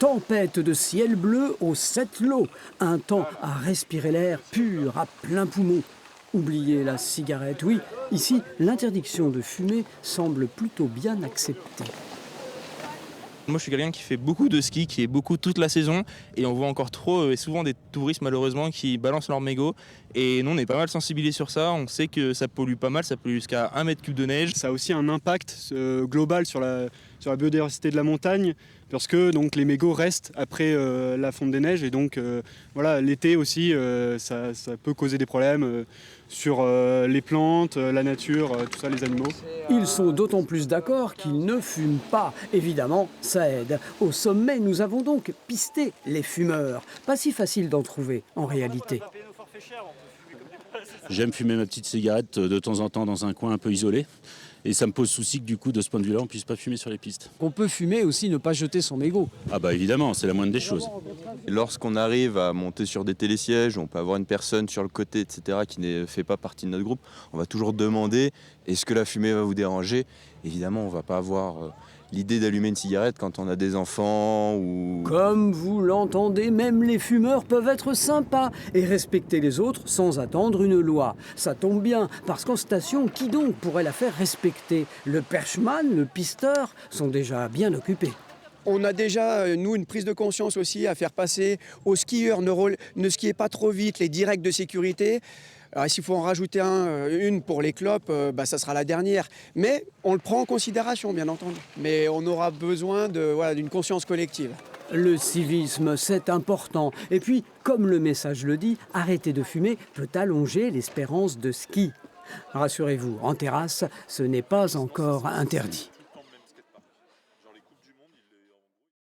tempête de ciel bleu au 7 lots, un temps à respirer l'air pur à plein poumon. Oubliez la cigarette, oui, ici l'interdiction de fumer semble plutôt bien acceptée. Moi, je suis quelqu'un qui fait beaucoup de ski, qui est beaucoup toute la saison. Et on voit encore trop et souvent des touristes, malheureusement, qui balancent leurs mégots. Et nous, on est pas mal sensibilisés sur ça. On sait que ça pollue pas mal, ça pollue jusqu'à 1 m3 de neige. Ça a aussi un impact global sur la biodiversité de la montagne, parce que donc, les mégots restent après la fonte des neiges. Et donc, voilà, l'été aussi, ça peut causer des problèmes sur les plantes, la nature, tout ça, les animaux. Ils sont d'autant plus d'accord qu'ils ne fument pas. Évidemment, ça aide. Au sommet, nous avons donc pisté les fumeurs. Pas si facile d'en trouver, en réalité. J'aime fumer ma petite cigarette de temps en temps dans un coin un peu isolé. Et ça me pose souci que du coup, de ce point de vue-là, on ne puisse pas fumer sur les pistes. On peut fumer aussi, ne pas jeter son mégot. Ah bah évidemment, c'est la moindre des choses. Lorsqu'on arrive à monter sur des télésièges, on peut avoir une personne sur le côté, etc., qui ne fait pas partie de notre groupe. On va toujours demander, est-ce que la fumée va vous déranger? Évidemment, on ne va pas avoir l'idée d'allumer une cigarette quand on a des enfants ou... Comme vous l'entendez, même les fumeurs peuvent être sympas et respecter les autres sans attendre une loi. Ça tombe bien, parce qu'en station, qui donc pourrait la faire respecter? Le perchman, le pisteur sont déjà bien occupés. On a déjà, nous, une prise de conscience aussi à faire passer aux skieurs. Ne skiez pas trop vite, les directs de sécurité. Alors, s'il faut en rajouter une pour les clopes, ça sera la dernière. Mais on le prend en considération, bien entendu. Mais on aura besoin d'une conscience collective. Le civisme, c'est important. Et puis, comme le message le dit, arrêter de fumer peut allonger l'espérance de ski. Rassurez-vous, en terrasse, ce n'est pas encore interdit.